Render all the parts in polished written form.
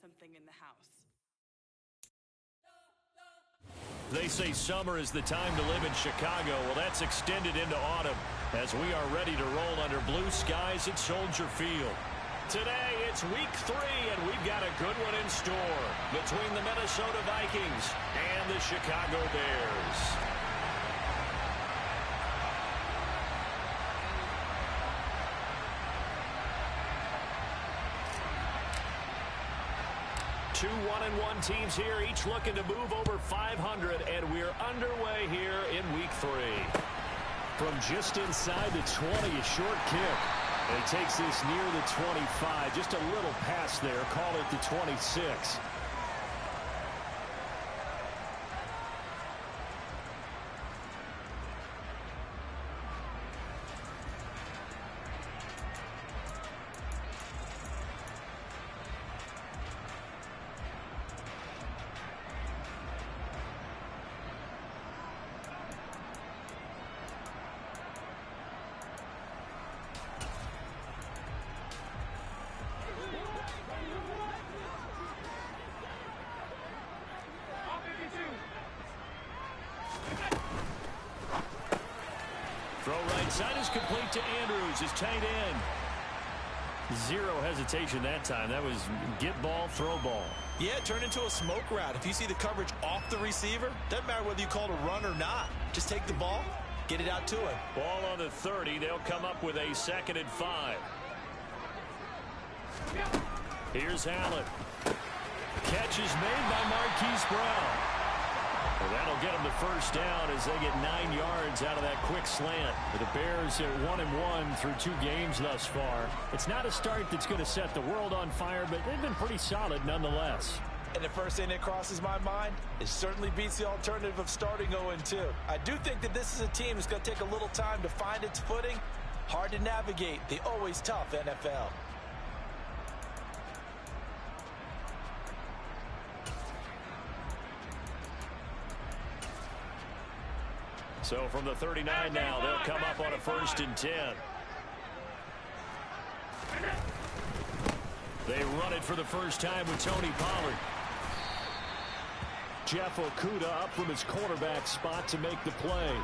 Something in the house. They say summer is the time to live in Chicago. Well, that's extended into autumn as we are ready to roll under blue skies at Soldier Field. Today, it's week 3, and we've got a good one in store between the Minnesota Vikings and the Chicago Bears. Two 1-1 teams here, each looking to move over 500, and we're underway here in week 3. From just inside the 20, a short kick. And he takes this near the 25, just a little pass there, call it the 26. Throw right side is complete to Andrews, his tight end. Zero hesitation that time. That was get ball, throw ball. Yeah, turn into a smoke route. If you see the coverage off the receiver, doesn't matter whether you call it a run or not. Just take the ball, get it out to him. Ball on the 30. They'll come up with a 2nd and 5. Here's Allen. Catch is made by Marquise Brown. Well, that'll get them the first down as they get 9 yards out of that quick slant. The Bears are 1-1 through 2 games thus far. It's not a start that's going to set the world on fire, but they've been pretty solid nonetheless. And the first thing that crosses my mind, it certainly beats the alternative of starting 0-2. I do think that this is a team that's going to take a little time to find its footing. Hard to navigate the always tough NFL. So from the 39 now, they'll come up on a 1st and 10. They run it for the first time with Tony Pollard. Jeff Okudah up from his quarterback spot to make the play.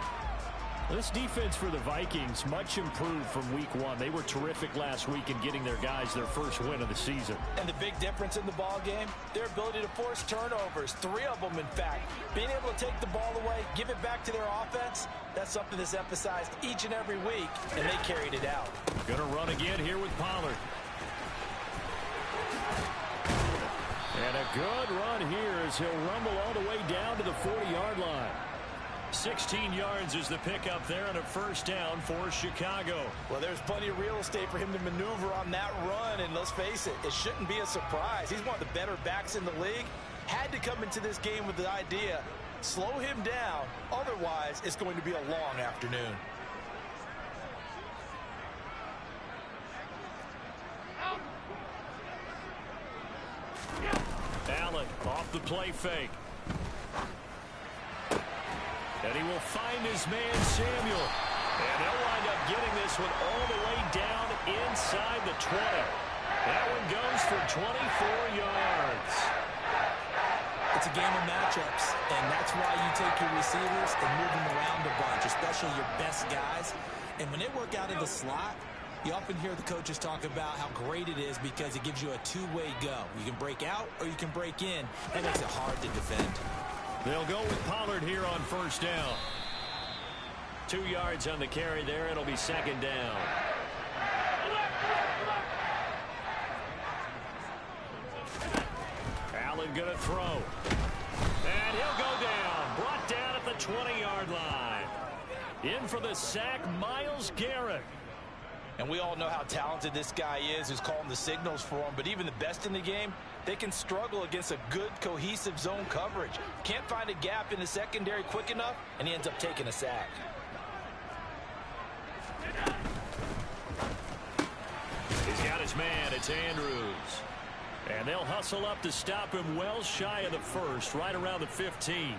This defense for the Vikings, much improved from week 1. They were terrific last week in getting their guys their first win of the season. And the big difference in the ball game, their ability to force turnovers, 3 of them in fact. Being able to take the ball away, give it back to their offense, that's something that's emphasized each and every week, and they carried it out. Gonna run again here with Pollard. And a good run here as he'll rumble all the way down to the 40-yard line. 16 yards is the pickup there and a first down for Chicago. Well, there's plenty of real estate for him to maneuver on that run, and let's face it, it shouldn't be a surprise. He's one of the better backs in the league. Had to come into this game with the idea, slow him down, otherwise it's going to be a long afternoon. Allen off the play fake. And he will find his man, Samuel. And they'll wind up getting this one all the way down inside the 20. That one goes for 24 yards. It's a game of matchups, and that's why you take your receivers and move them around a bunch, especially your best guys. And when they work out of the slot, you often hear the coaches talk about how great it is because it gives you a two-way go. You can break out or you can break in. That makes it hard to defend. They'll go with Pollard here on first down. 2 yards on the carry there. It'll be 2nd down. Allen gonna throw. And he'll go down. Brought down at the 20-yard line. In for the sack, Myles Garrett. And we all know how talented this guy is who's calling the signals for him. But even the best in the game, they can struggle against a good, cohesive zone coverage. Can't find a gap in the secondary quick enough, and he ends up taking a sack. He's got his man. It's Andrews. And they'll hustle up to stop him well shy of the first, right around the 15.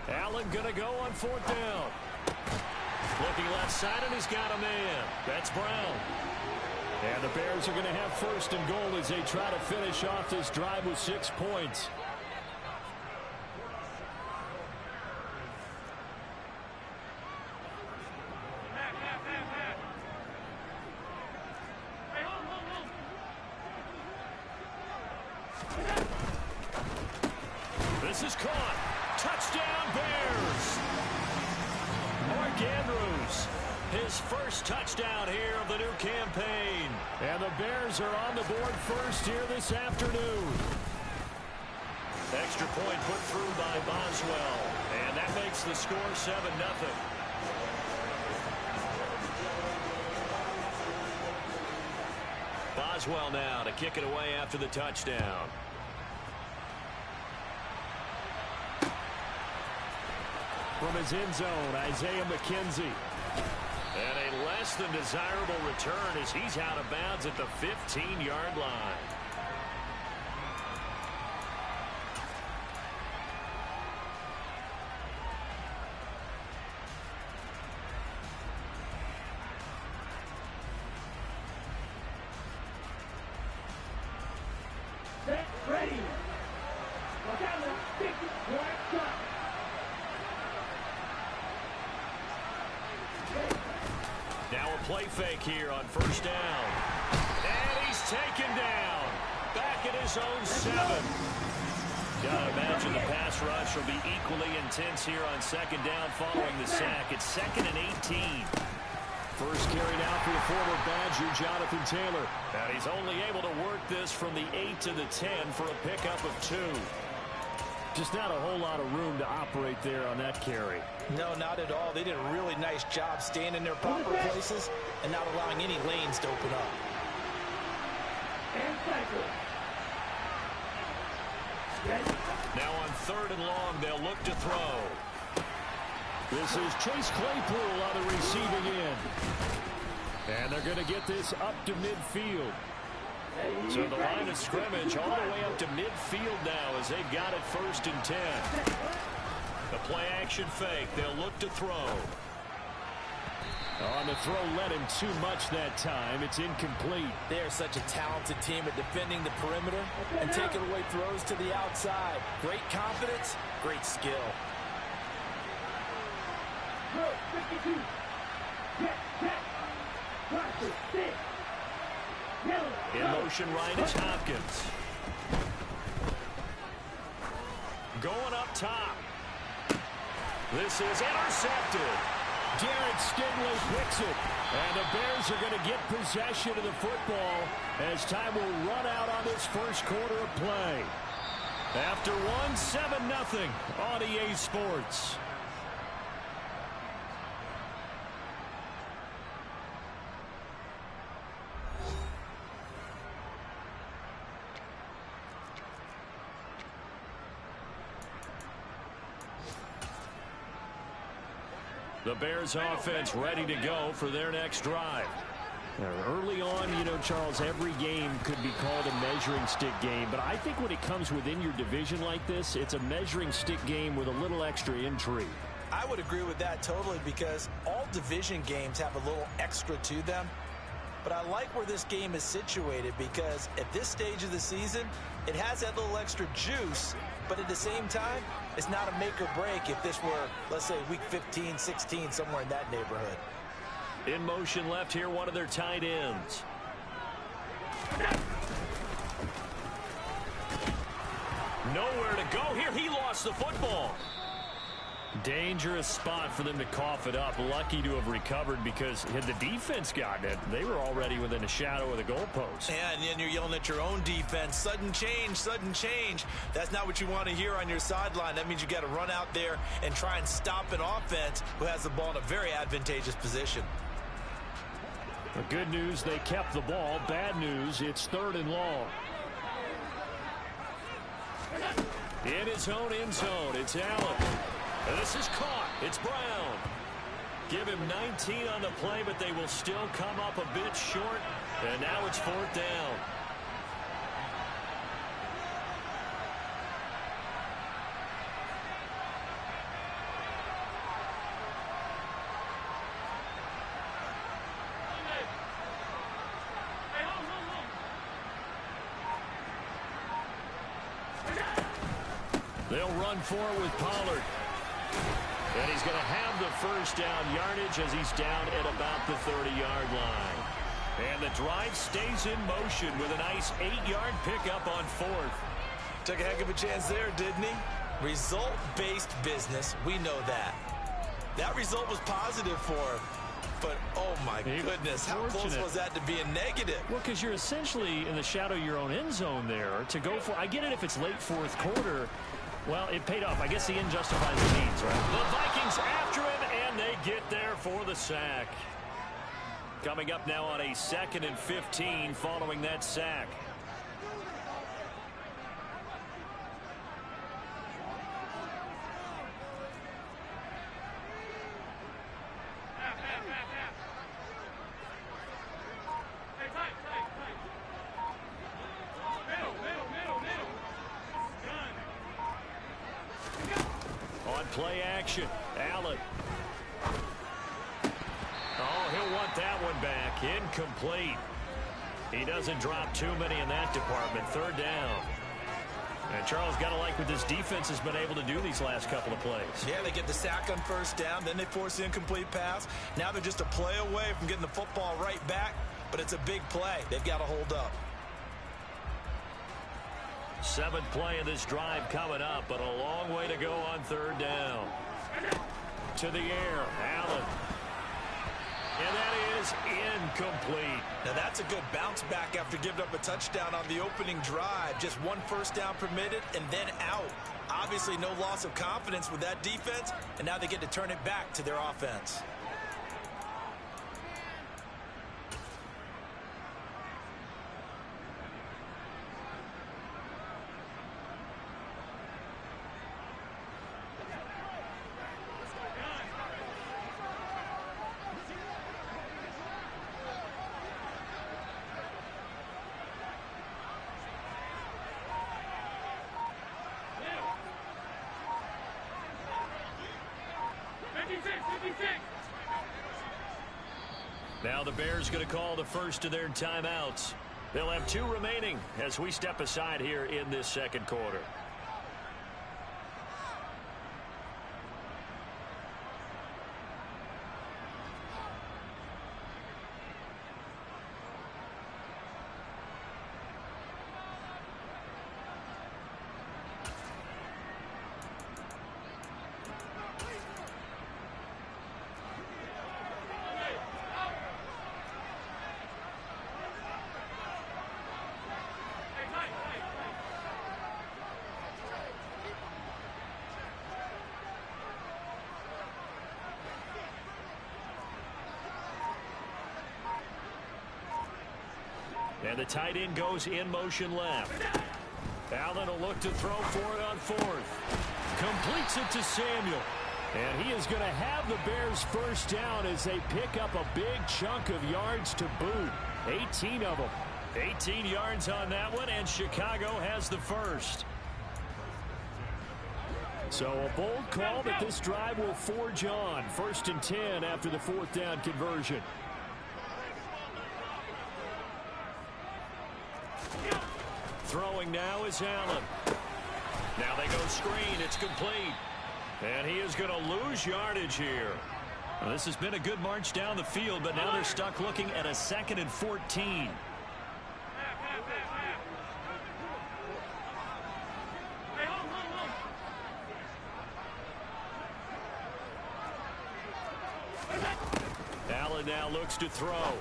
Allen gonna go on 4th down. Looking left side, and he's got a man. That's Brown. And the Bears are going to have 1st and goal as they try to finish off this drive with 6 points. This is caught. Touchdown, Bears. Mark Andrews, his first touchdown here of the new campaign. And the Bears are on the board first here this afternoon. Extra point put through by Boswell. And that makes the score 7-0. Boswell now to kick it away after the touchdown. From his end zone, Isaiah McKenzie. And a less than desirable return as he's out of bounds at the 15-yard line. Set, ready. Now a play fake here on 1st down. And he's taken down. Back at his own 7. Gotta imagine the pass rush will be equally intense here on 2nd down following the sack. It's 2nd and 18. First carried out for the former Badger, Jonathan Taylor. And he's only able to work this from the 8 to the 10 for a pickup of 2. Just not a whole lot of room to operate there on that carry. No, not at all. They did a really nice job staying in their proper places and not allowing any lanes to open up. Now on 3rd and long, they'll look to throw. This is Chase Claypool on the receiving end. And they're going to get this up to midfield. So the line of scrimmage all the way up to midfield now as they've got it 1st and 10. The play action fake. They'll look to throw. On the throw led him too much that time. It's incomplete. They are such a talented team at defending the perimeter and taking away throws to the outside. Great confidence, great skill. In motion right is Hopkins. Going up top. This is intercepted. Garrett Stingley picks it. And the Bears are going to get possession of the football as time will run out on this first quarter of play. After 7-0 on EA Sports. The Bears offense ready to go for their next drive. Early on, you know, Charles, every game could be called a measuring stick game. But I think when it comes within your division like this, it's a measuring stick game with a little extra intrigue. I would agree with that totally because all division games have a little extra to them. But I like where this game is situated because at this stage of the season, it has that little extra juice. But at the same time, it's not a make or break if this were, let's say, week 15, 16, somewhere in that neighborhood. In motion left here, one of their tight ends. Nowhere to go here. He lost the football. Dangerous spot for them to cough it up. Lucky to have recovered, because had the defense gotten it, they were already within a shadow of the goalpost. Yeah, and then you're yelling at your own defense. Sudden change, sudden change. That's not what you want to hear on your sideline. That means you got to run out there and try and stop an offense who has the ball in a very advantageous position. The good news, they kept the ball. Bad news, it's 3rd and long. In his own end zone, it's Allen. This is caught. It's Brown. Give him 19 on the play, but they will still come up a bit short. And now it's 4th down. They'll run for it with Pollard. And he's going to have the first down yardage as he's down at about the 30-yard line. And the drive stays in motion with a nice 8-yard pickup on 4th. Took a heck of a chance there, didn't he? Result-based business, we know that. That result was positive for him. But, oh, my goodness, how close was that to being negative? Well, because you're essentially in the shadow of your own end zone there to go for. I get it if it's late 4th quarter. Well, it paid off. I guess the end justifies the means, right? The Vikings after him, and they get there for the sack. Coming up now on a 2nd and 15 following that sack. Play action. Allen. Oh, he'll want that one back. Incomplete. He doesn't drop too many in that department. 3rd down. And Charles, got to like what this defense has been able to do these last couple of plays. Yeah, they get the sack on 1st down. Then they force the incomplete pass. Now they're just a play away from getting the football right back. But it's a big play. They've got to hold up. 7th play of this drive coming up, but a long way to go on 3rd down. To the air, Allen. And that is incomplete. Now that's a good bounce back after giving up a touchdown on the opening drive. Just 1 first down permitted and then out. Obviously no loss of confidence with that defense, and now they get to turn it back to their offense. Now the Bears going to call the first of their timeouts. They'll have 2 remaining as we step aside here in this 2nd quarter. And the tight end goes in motion left. Allen will look to throw for it on 4th. Completes it to Samuel. And he is going to have the Bears first down as they pick up a big chunk of yards to boot. 18 of them. 18 yards on that one, and Chicago has the first. So a bold call that this drive will forge on. 1st and 10 after the 4th down conversion. Throwing now is Allen. Now they go screen. It's complete. And he is going to lose yardage here. Well, this has been a good march down the field, but now they're stuck looking at a 2nd and 14. Allen now looks to throw.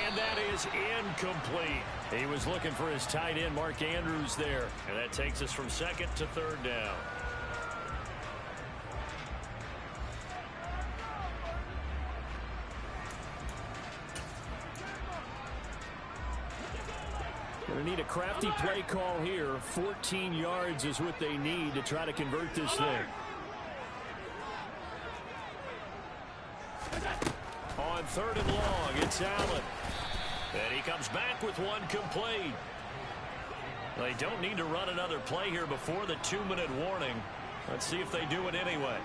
And that is incomplete. He was looking for his tight end, Mark Andrews, there. And that takes us from second to third down. Going to need a crafty play call here. 14 yards is what they need to try to convert this thing. On third and long, it's Allen. And he comes back with one complete. They don't need to run another play here before the 2-minute warning. Let's see if they do it anyway.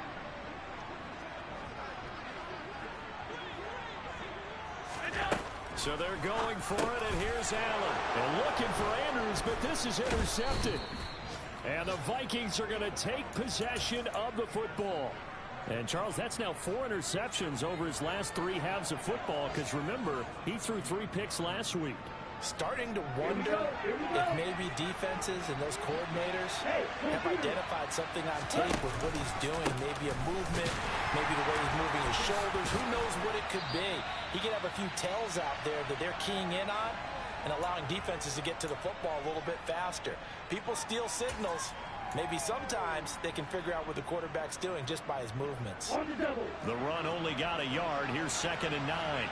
So they're going for it, and here's Allen. And looking for Andrews, but this is intercepted. And the Vikings are going to take possession of the football. And, Charles, that's now 4 interceptions over his last 3 halves of football, because, remember, he threw 3 picks last week. Starting to wonder if maybe defenses and those coordinators have identified something on tape with what he's doing. Maybe a movement, maybe the way he's moving his shoulders. Who knows what it could be? He could have a few tells out there that they're keying in on and allowing defenses to get to the football a little bit faster. People steal signals. Maybe sometimes they can figure out what the quarterback's doing just by his movements. The run only got a yard. Here's 2nd and 9.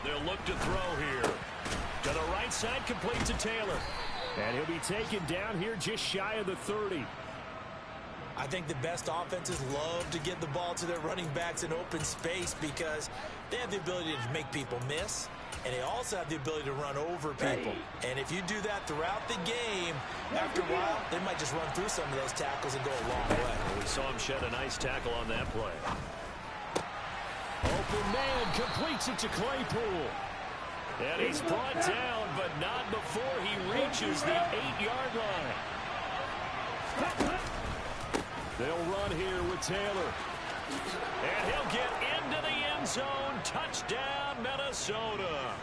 They'll look to throw here. To the right side, complete to Taylor. And he'll be taken down here just shy of the 30. I think the best offenses love to get the ball to their running backs in open space because they have the ability to make people miss, and they also have the ability to run over people. And if you do that throughout the game, after a while, they might just run through some of those tackles and go a long way. We saw him shed a nice tackle on that play. Open man completes it to Claypool. And he's brought down, but not before he reaches the 8-yard line. They'll run here with Taylor. And he'll get into the end zone. Touchdown, Minnesota.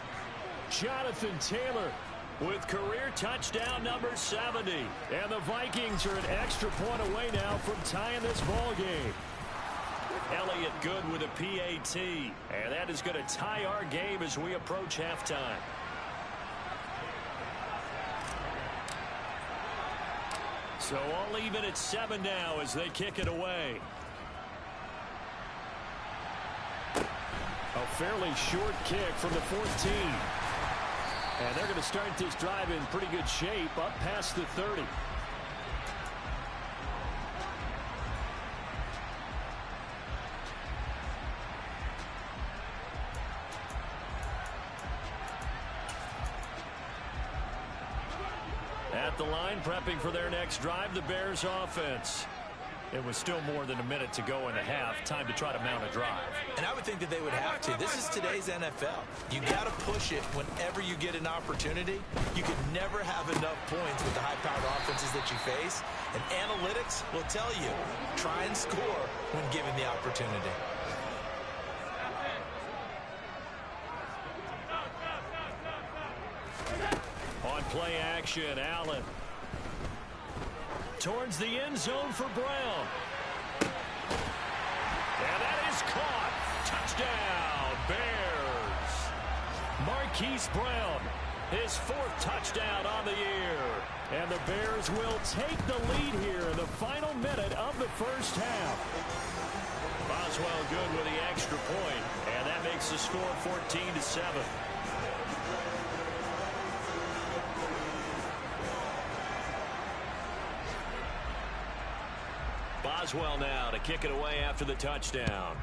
Jonathan Taylor with career touchdown number 70. And the Vikings are an extra point away now from tying this ball game. Elliott good with a PAT. And that is going to tie our game as we approach halftime. So all even at 7 now as they kick it away. A fairly short kick from the 14. And they're going to start this drive in pretty good shape up past the 30. At the line, prepping for their next drive, the Bears offense. It was still more than a minute to go in the half. Time to try to mount a drive. And I would think that they would have to. This is today's NFL. You got to push it whenever you get an opportunity. You can never have enough points with the high-powered offenses that you face. And analytics will tell you, try and score when given the opportunity. On play action, Allen. Towards the end zone for Brown. And that is caught. Touchdown, Bears. Marquise Brown, his 4th touchdown on the year. And the Bears will take the lead here in the final minute of the first half. Boswell good with the extra point, and that makes the score 14-7. Boswell now to kick it away after the touchdown.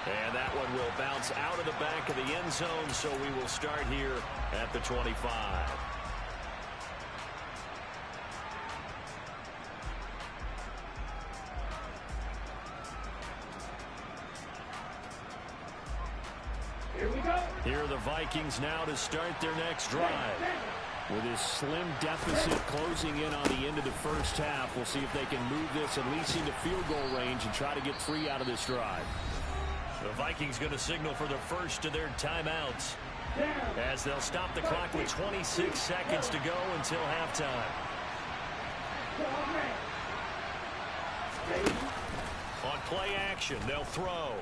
And that one will bounce out of the back of the end zone, so we will start here at the 25. Here we go. Here are the Vikings now to start their next drive. With his slim deficit closing in on the end of the first half, we'll see if they can move this at least into field goal range and try to get 3 out of this drive. The Vikings going to signal for the first of their timeouts as they'll stop the clock with 26 seconds to go until halftime. On play action, they'll throw.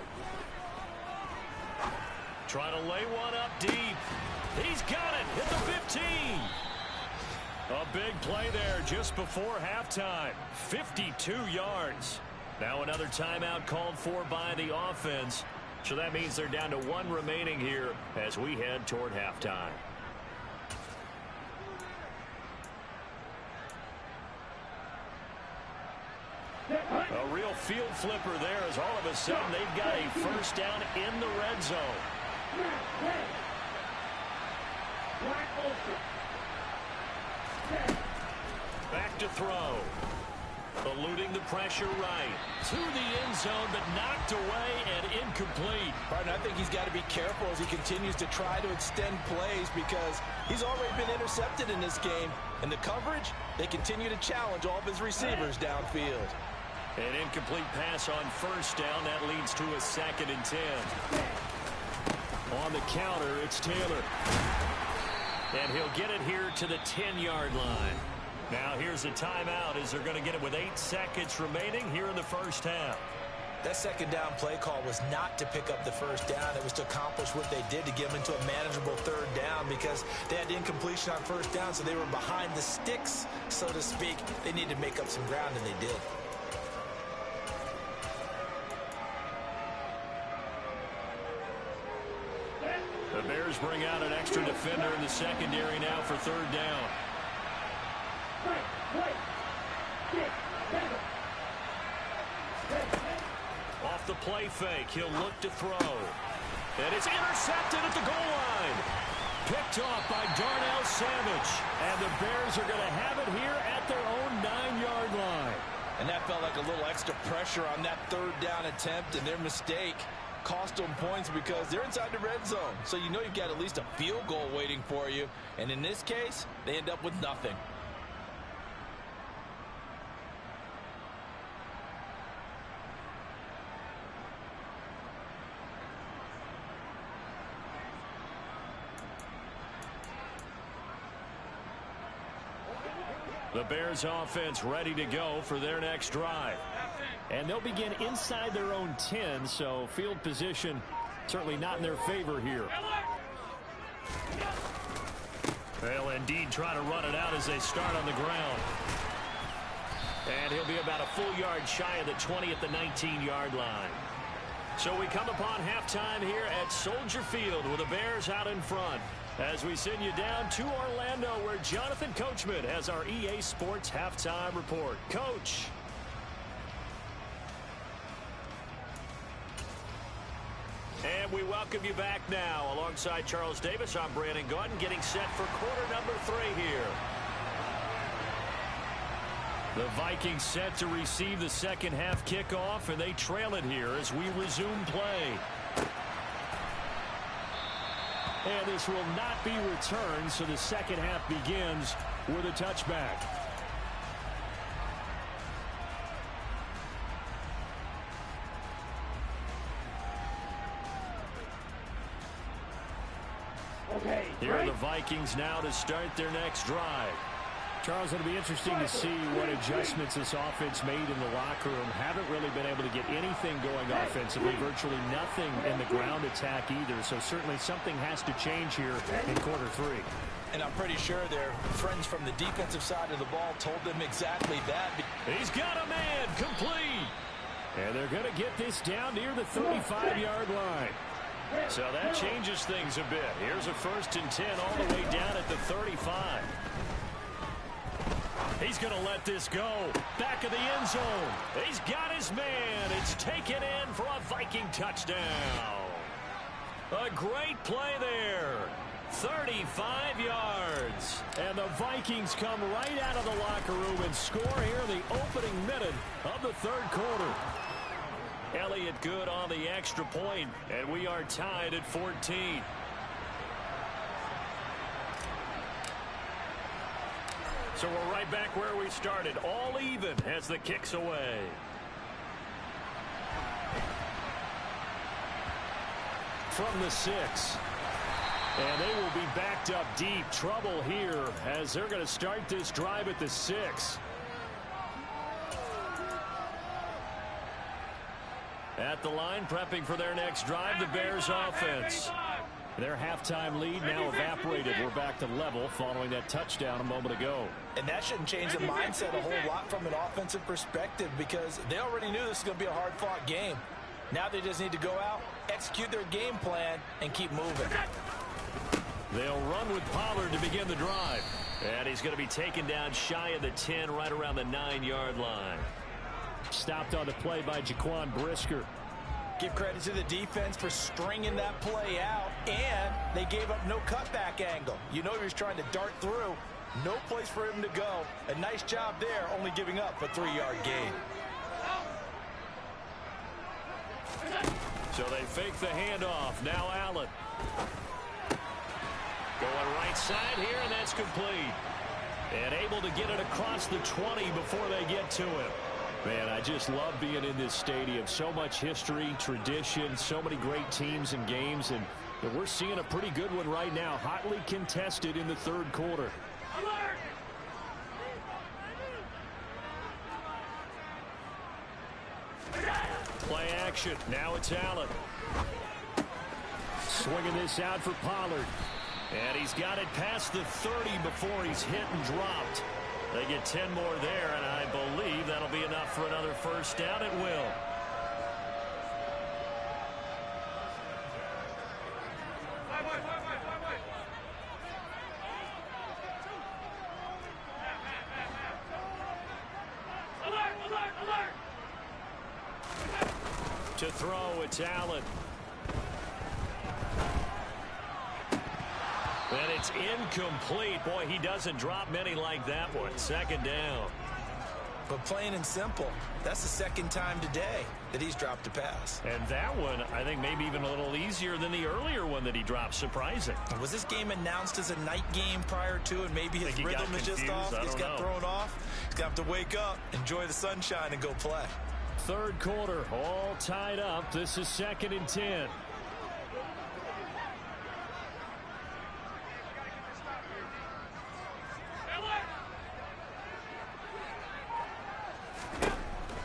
Try to lay one up deep. He's got it at the 15. A big play there just before halftime. 52 yards. Now another timeout called for by the offense. So that means they're down to one remaining here as we head toward halftime. A real field flipper there as all of a sudden they've got a first down in the red zone. Back to throw. Eluding the pressure right. To the end zone, but knocked away and incomplete. Partner, I think he's got to be careful as he continues to try to extend plays because he's already been intercepted in this game. And the coverage, they continue to challenge all of his receivers downfield. An incomplete pass on first down. That leads to a 2nd and 10. On the counter, it's Taylor. And he'll get it here to the 10-yard line. Now here's a timeout as they're going to get it with 8 seconds remaining here in the first half. That second down play call was not to pick up the first down. It was to accomplish what they did to get them into a manageable 3rd down because they had incompletion on first down, so they were behind the sticks, so to speak. They needed to make up some ground, and they did. The Bears bring out an extra defender in the secondary now for 3rd down. Off the play fake, he'll look to throw. And it's intercepted at the goal line. Picked off by Darnell Savage. And the Bears are going to have it here at their own 9-yard line. And that felt like a little extra pressure on that 3rd down attempt, and their mistake cost them points because they're inside the red zone. So you know you've got at least a field goal waiting for you. And in this case, they end up with nothing. The Bears offense ready to go for their next drive. And they'll begin inside their own 10, so field position certainly not in their favor here. They'll indeed try to run it out as they start on the ground. And he'll be about a full yard shy of the 20 at the 19-yard line. So we come upon halftime here at Soldier Field with the Bears out in front. As we send you down to Orlando where Jonathan Coachman has our EA Sports Halftime Report. Coach. And we welcome you back now. Alongside Charles Davis, I'm Brandon Gordon getting set for quarter number 3 here. The Vikings set to receive the second half kickoff, and they trail it here as we resume play. And this will not be returned, so the second half begins with a touchback. Okay, here are the Vikings now to start their next drive. Charles, it'll be interesting to see what adjustments this offense made in the locker room. Haven't really been able to get anything going offensively, virtually nothing in the ground attack either. So certainly something has to change here in quarter 3. And I'm pretty sure their friends from the defensive side of the ball told them exactly that. He's got a man complete. And they're going to get this down near the 35-yard line. So that changes things a bit. Here's a 1st and 10 all the way down at the 35. He's going to let this go. Back of the end zone. He's got his man. It's taken in for a Viking touchdown. A great play there. 35 yards. And the Vikings come right out of the locker room and score here in the opening minute of the 3rd quarter. Elliott good on the extra point, and we are tied at 14. So we're right back where we started, all even as the kick's away. from the 6. And they will be backed up deep. Trouble here as they're going to start this drive at the 6. At the line, prepping for their next drive, the Bears offense. Their halftime lead now evaporated. We're back to level following that touchdown a moment ago. And that shouldn't change the mindset a whole lot from an offensive perspective because they already knew this was going to be a hard-fought game. Now they just need to go out, execute their game plan, and keep moving. They'll run with Pollard to begin the drive. And he's going to be taken down shy of the 10, right around the 9-yard line. Stopped on the play by Jaquan Brisker. Give credit to the defense for stringing that play out, and they gave up no cutback angle. You know he was trying to dart through. No place for him to go. A nice job there, only giving up a 3-yard gain. So they fake the handoff. Now Allen. Going right side here, and that's complete. And able to get it across the 20 before they get to him. Man, I just love being in this stadium. So much history, tradition, so many great teams and games. And we're seeing a pretty good one right now. Hotly contested in the third quarter. Play action. Now it's Allen. Swinging this out for Pollard. And he's got it past the 30 before he's hit and dropped. They get 10 more there, and I believe that'll be enough for another first down. It will. To throw, it's Allen. And it's incomplete. Boy, he doesn't drop many like that one. Second down. But plain and simple, that's the second time today that he's dropped a pass. And that one, I think, maybe even a little easier than the earlier one that he dropped. Surprising. Was this game announced as a night game prior to, and maybe his rhythm is just off? He's got thrown off. He's got to wake up, enjoy the sunshine, and go play. Third quarter, all tied up. This is 2nd and 10.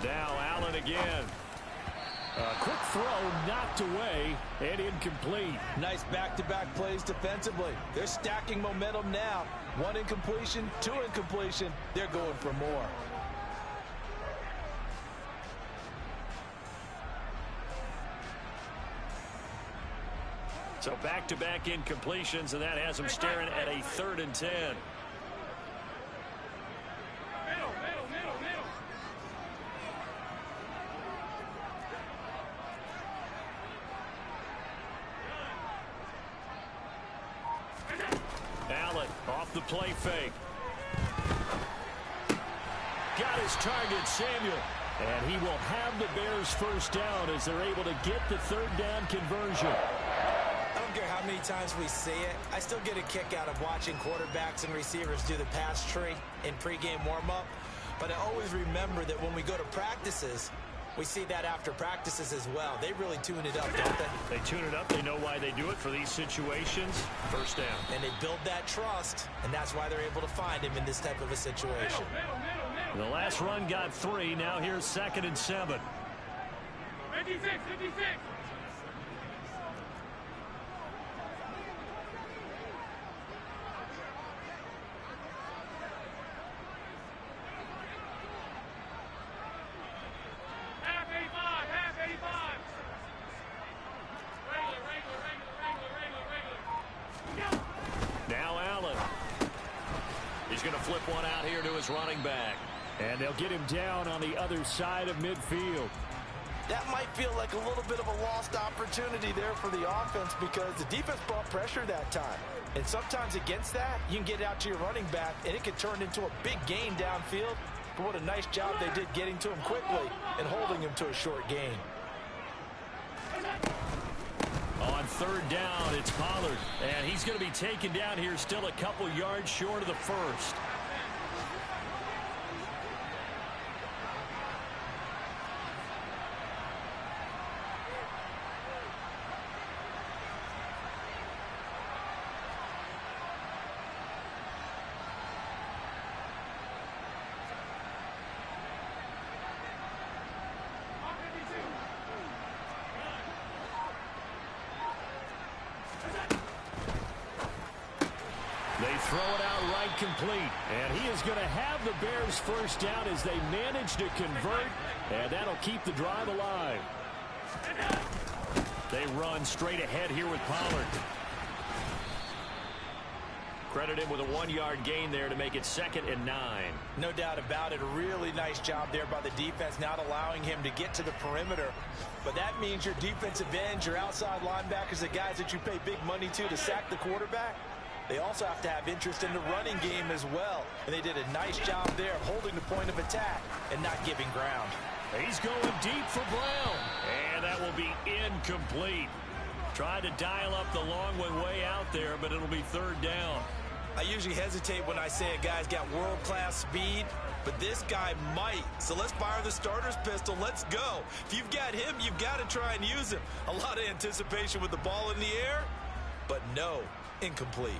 Now Allen again. A quick throw knocked away and incomplete. Nice back-to-back plays defensively. They're stacking momentum now. 1 incompletion, 2 incompletion. They're going for more. So back-to-back incompletions, and that has them staring at a 3rd and 10. Allen off the play fake. Got his target, Samuel. And he will have the Bears first down as they're able to get the 3rd down conversion. I don't care how many times we see it. I still get a kick out of watching quarterbacks and receivers do the pass tree in pregame warm-up. But I always remember that when we go to practices, we see that after practices as well. They really tune it up, don't they? They tune it up. They know why they do it for these situations. First down. And they build that trust, and that's why they're able to find him in this type of a situation. The last run got 3. Now here's 2nd and 7. 56, 56. Now Allen. He's going to flip one out here to his running back. And they'll get him down on the other side of midfield. That might feel like a little bit of a lost opportunity there for the offense because the defense brought pressure that time. And sometimes against that, you can get out to your running back, and it can turn into a big gain downfield. But what a nice job they did getting to him quickly and holding him to a short gain. On 3rd down, it's Pollard. And he's going to be taken down here still a couple yards short of the first. throw it out right complete. And he is going to have the Bears first down as they manage to convert. And that'll keep the drive alive. They run straight ahead here with Pollard. Credit him with a 1-yard gain there to make it 2nd and 9. No doubt about it. A really nice job there by the defense, not allowing him to get to the perimeter. But that means your defensive ends, your outside linebackers, the guys that you pay big money to sack the quarterback, they also have to have interest in the running game as well. And they did a nice job there of holding the point of attack and not giving ground. He's going deep for Brown. And that will be incomplete. Tried to dial up the long one way out there, but it'll be 3rd down. I usually hesitate when I say a guy's got world-class speed, but this guy might. So let's fire the starter's pistol. Let's go. If you've got him, you've got to try and use him. A lot of anticipation with the ball in the air, but no, incomplete.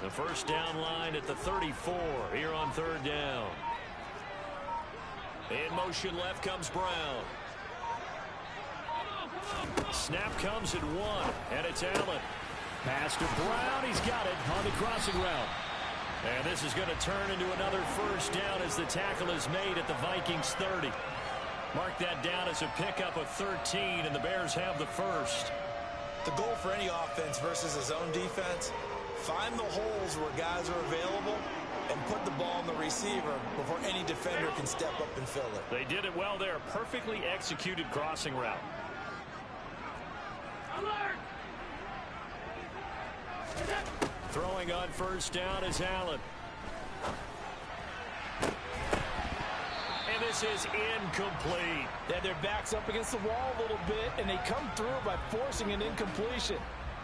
The first down line at the 34 here on 3rd down. In motion left comes Brown. Snap comes at 1, and it's Allen. Pass to Brown. He's got it on the crossing route. And this is going to turn into another first down as the tackle is made at the Vikings 30. Mark that down as a pickup of 13, and the Bears have the first. The goal for any offense versus a zone defense, find the holes where guys are available and put the ball on the receiver before any defender can step up and fill it. They did it well there. Perfectly executed crossing route. Throwing on first down is Allen. And this is incomplete. Yeah, their back's up against the wall a little bit, and they come through by forcing an incompletion.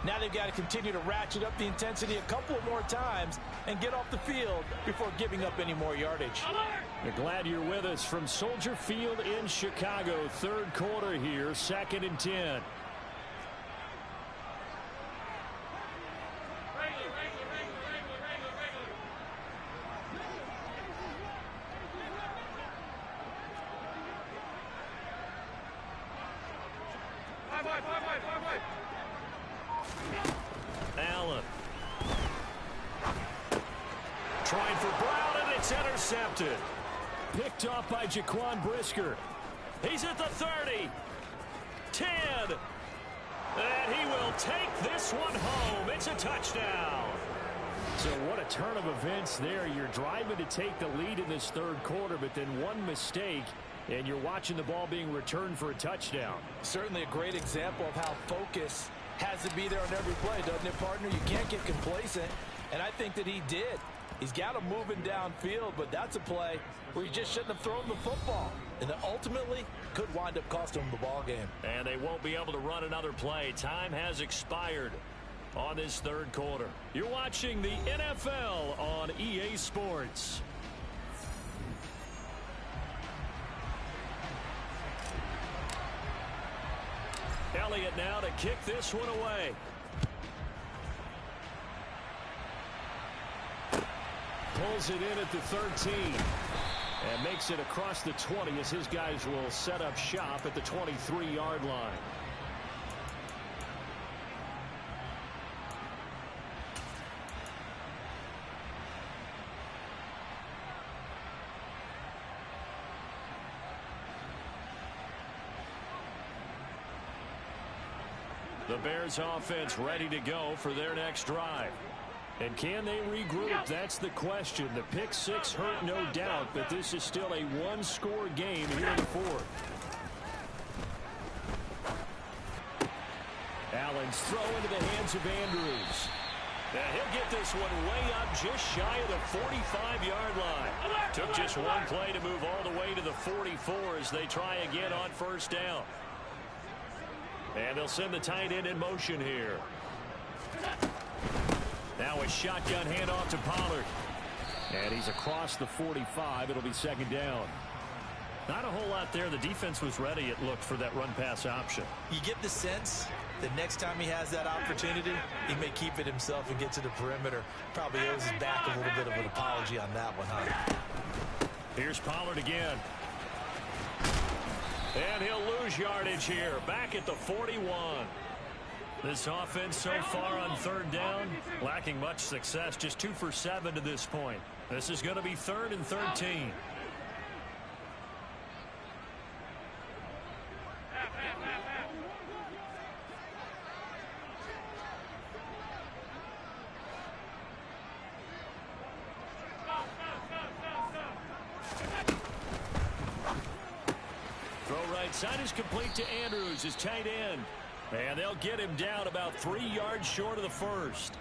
Now they've got to continue to ratchet up the intensity a couple more times and get off the field before giving up any more yardage. We're glad you're with us from Soldier Field in Chicago. 3rd quarter here, 2nd and 10. Allen. Trying for Brown, and it's intercepted. Picked off by Jaquan Brisker. He's at the 30. 10. And he will take this one home. It's a touchdown. So what a turn of events there. You're driving to take the lead in this 3rd quarter, but then one mistake, and you're watching the ball being returned for a touchdown. Certainly a great example of how focus has to be there on every play, doesn't it, partner? You can't get complacent, and I think that he did. He's got him moving downfield, but that's a play where he just shouldn't have thrown the football. And that ultimately could wind up costing him the ball game. And they won't be able to run another play. Time has expired on this 3rd quarter. You're watching the NFL on EA Sports. Elliott now to kick this one away. Pulls it in at the 13. And makes it across the 20 as his guys will set up shop at the 23-yard line. The Bears offense ready to go for their next drive. And can they regroup? That's the question. The pick 6 hurt, no doubt, but this is still a one-score game here in the 4th. Allen's throw into the hands of Andrews. And he'll get this one way up just shy of the 45-yard line. Took just one play to move all the way to the 44 as they try again on first down. And they'll send the tight end in motion here. Now a shotgun handoff to Pollard. And he's across the 45. It'll be 2nd down. Not a whole lot there. The defense was ready, it looked, for that run-pass option. You get the sense The next time he has that opportunity, he may keep it himself and get to the perimeter. Probably owes his back a little bit of an apology on that one, huh? Here's Pollard again. And he'll lose yardage here. Back at the 41. This offense so far on third down, lacking much success. Just 2 for 7 to this point. This is going to be 3rd and 13. Throw right side is complete to Andrews, his tight end. And they'll get him down about 3 yards short of the first.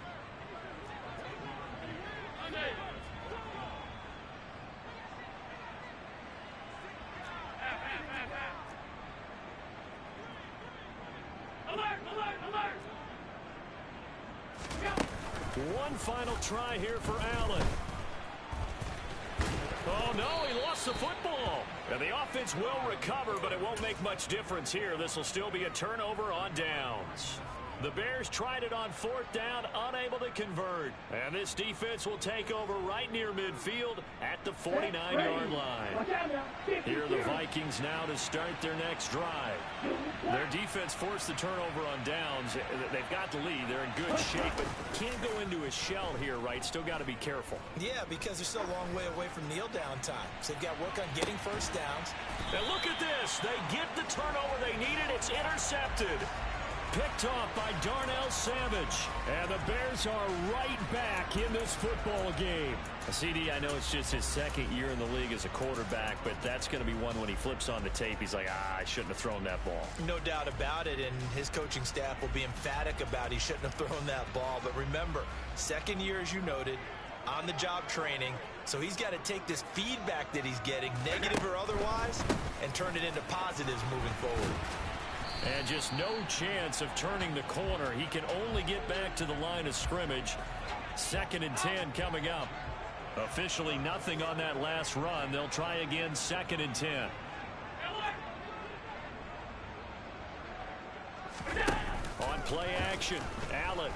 One final try here for Allen. Oh, no, he lost the football. And the offense will recover, but it won't make much difference here. This will still be a turnover on downs. The Bears tried it on 4th down, unable to convert. And this defense will take over right near midfield at the 49-yard line. Here are the Vikings now to start their next drive. Their defense forced the turnover on downs. They've got the lead. They're in good shape, but can't go into a shell here, right? Still got to be careful. Yeah, because they're still a long way away from kneel down time. So they've got to work on getting first downs. And look at this. They get the turnover they needed. It's intercepted. Picked off by Darnell Savage. And the Bears are right back in this football game. CD, I know it's just his 2nd year in the league as a quarterback, but that's going to be one when he flips on the tape. He's like, I shouldn't have thrown that ball. No doubt about it, and his coaching staff will be emphatic about he shouldn't have thrown that ball. But remember, 2nd year, as you noted, on-the-job training. So he's got to take this feedback that he's getting, negative or otherwise, and turn it into positives moving forward. And just no chance of turning the corner. He can only get back to the line of scrimmage. 2nd and 10 coming up. Officially nothing on that last run. They'll try again 2nd and 10. On play action, Allen.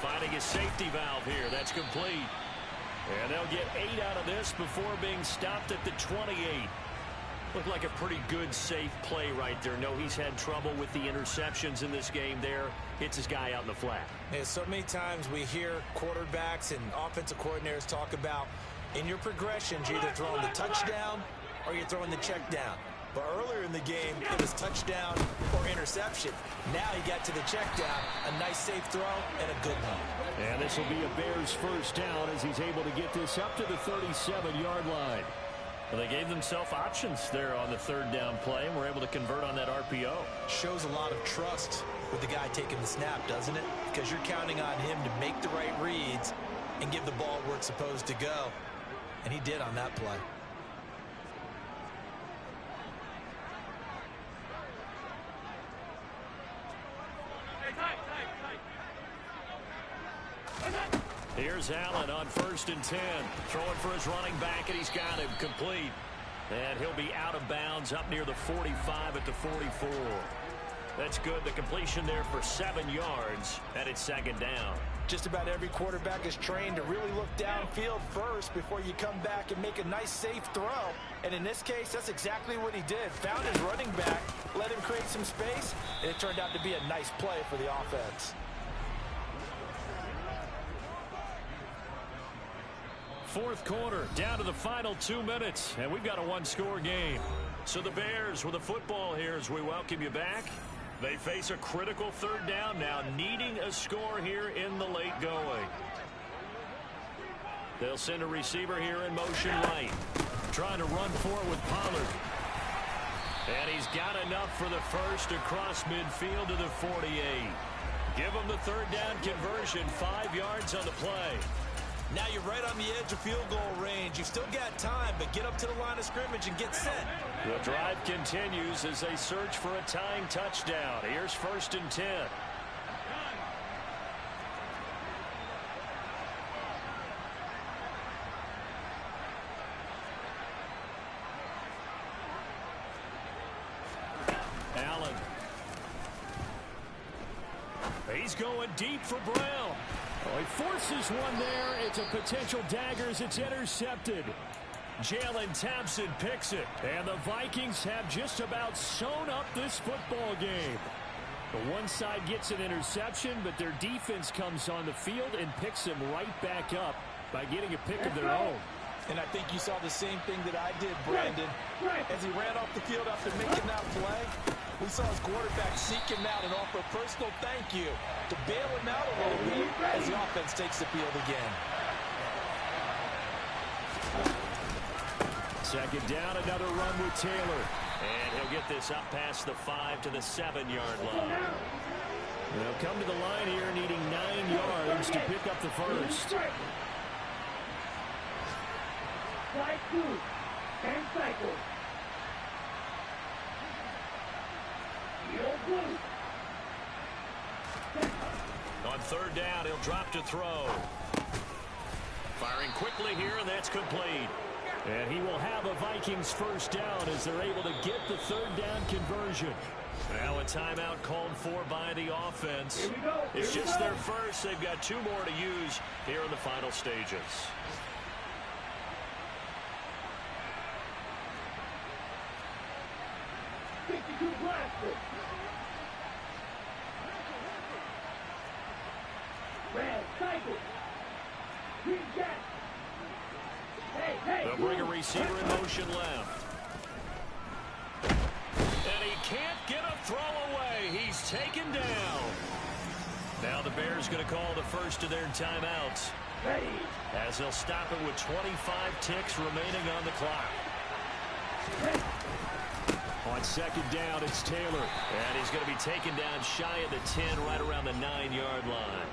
Finding a safety valve here. That's complete. And they'll get 8 out of this before being stopped at the 28. Looked like a pretty good, safe play right there. No, he's had trouble with the interceptions in this game there. Hits his guy out in the flat. Yeah, so many times we hear quarterbacks and offensive coordinators talk about in your progressions, you're either throwing the touchdown or you're throwing the check down. But earlier in the game, it was touchdown or interception. Now he got to the check down, a nice safe throw, and a good one. And this will be a Bears first down as he's able to get this up to the 37-yard line. Well, they gave themselves options there on the 3rd down play and were able to convert on that RPO. Shows a lot of trust with the guy taking the snap, doesn't it? Because you're counting on him to make the right reads and give the ball where it's supposed to go. And he did on that play. Here's Allen on 1st and 10. Throwing for his running back, and he's got him complete. And he'll be out of bounds up near the 45 at the 44. That's good. The completion there for 7 yards, and it's 2nd down. Just about every quarterback is trained to really look downfield first before you come back and make a nice, safe throw. And in this case, that's exactly what he did. Found his running back, let him create some space, and it turned out to be a nice play for the offense. 4th quarter, down to the final 2 minutes, and we've got a 1-score game. So the Bears with the football here as we welcome you back. They face a critical 3rd down now, needing a score here in the late going. They'll send a receiver here in motion right. Trying to run for it with Pollard. And he's got enough for the first across midfield to the 48. Give him the 3rd down conversion, 5 yards on the play. Now you're right on the edge of field goal range. You've still got time, but get up to the line of scrimmage and get set. The drive continues as they search for a tying touchdown. Here's 1st and 10. Allen He's going deep for Brown. Oh, he forces one there. It's a potential dagger as it's intercepted. Jalen Thompson picks it. And the Vikings have just about sewn up this football game. The one side gets an interception, but their defense comes on the field and picks them right back up by getting a pick of their own. And I think you saw the same thing that I did, Brandon. As he ran off the field after making that play, we saw his quarterback seek him out and offer a personal thank you to bail him out a little bit as the offense takes the field again. Second down, another run with Taylor. And he'll get this up past the 5 to the 7-yard line. They'll come to the line here needing 9 yards to pick up the first. Slide 2. And cycle. On third down, he'll drop to throw. Firing quickly here, and that's complete. And he will have a Vikings first down as they're able to get the third down conversion. Now a timeout called for by the offense. It's just their first. They've got 2 more to use here in the final stages. They'll bring a receiver in motion left. And he can't get a throw away. He's taken down. Now the Bears going to call the first of their timeouts, as they'll stop it with 25 ticks remaining on the clock. On second down, it's Taylor. And he's going to be taken down shy of the 10, right around the 9-yard line.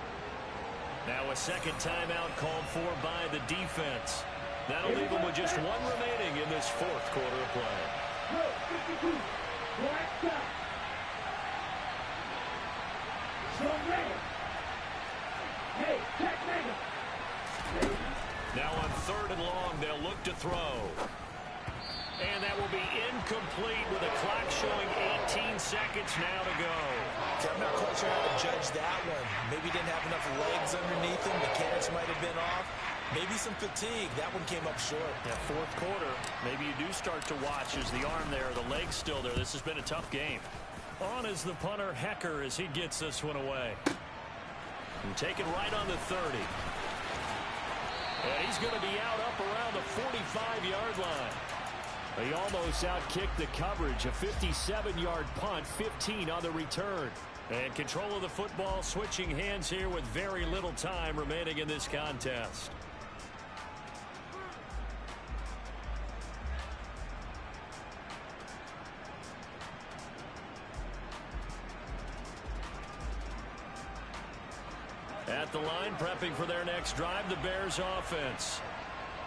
Now a second timeout called for by the defense. That'll leave them with just 1 remaining in this 4th quarter of play. Now on third and long, they'll look to throw. And that will be incomplete with a clock showing 18 seconds now to go. I'm not quite sure how to judge that one. Maybe didn't have enough legs underneath him. Mechanics might have been off. Maybe some fatigue. That one came up short. Yeah, 4th quarter, maybe you do start to watch as the arm there, the leg's still there. This has been a tough game. On is the punter, Hecker, as he gets this one away. And taken right on the 30. And he's going to be out up around the 45-yard line. He almost outkicked the coverage. A 57-yard punt, 15 on the return. And control of the football switching hands here with very little time remaining in this contest. At the line, prepping for their next drive, the Bears offense.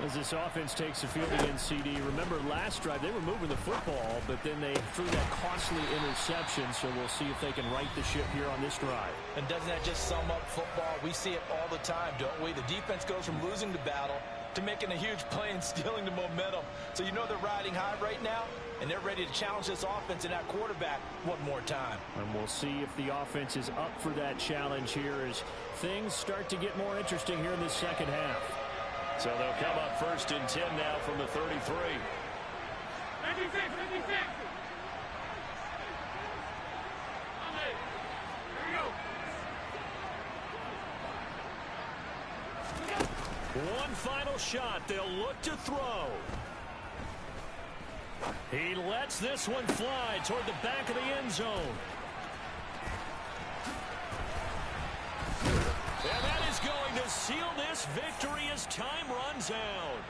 As this offense takes the field against CD, remember last drive they were moving the football, but then they threw that costly interception, so we'll see if they can right the ship here on this drive. And doesn't that just sum up football? We see it all the time, don't we? The defense goes from losing the battle to making a huge play and stealing the momentum. So you know they're riding high right now, and they're ready to challenge this offense and that quarterback one more time. And we'll see if the offense is up for that challenge here as things start to get more interesting here in this second half. So they'll come up first and 10 now from the 33. 56, 56. One final shot. They'll look to throw. He lets this one fly toward the back of the end zone. And that is going to seal this victory as time runs out.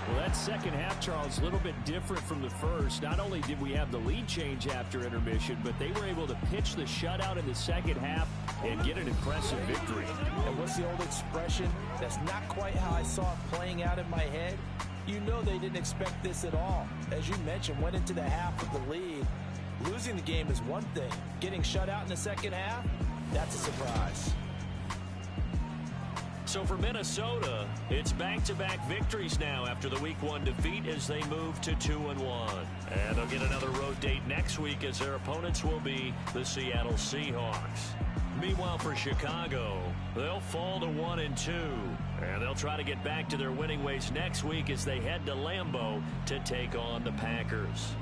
Well, that second half, Charles, a little bit different from the first. Not only did we have the lead change after intermission, but they were able to pitch the shutout in the second half and get an impressive victory. And what's the old expression? That's not quite how I saw it playing out in my head. You know they didn't expect this at all. As you mentioned, went into the half with the lead. Losing the game is one thing. Getting shut out in the second half, that's a surprise. So for Minnesota, it's back-to-back victories now after the Week 1 defeat as they move to 2-1. And they'll get another road date next week as their opponents will be the Seattle Seahawks. Meanwhile, for Chicago, they'll fall to 1-2. And they'll try to get back to their winning ways next week as they head to Lambeau to take on the Packers.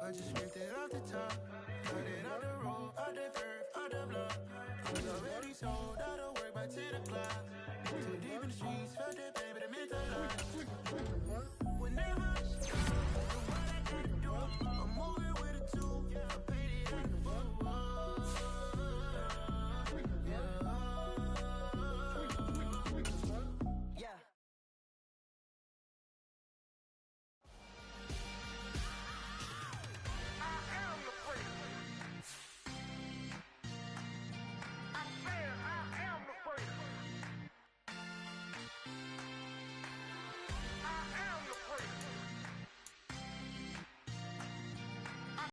I just ripped it off the top, cut it off the road, out the turf, out the block. I was already sold, out of work by 10 o'clock. Too deep in the streets, felt that pain, but it meant a lot. Whenever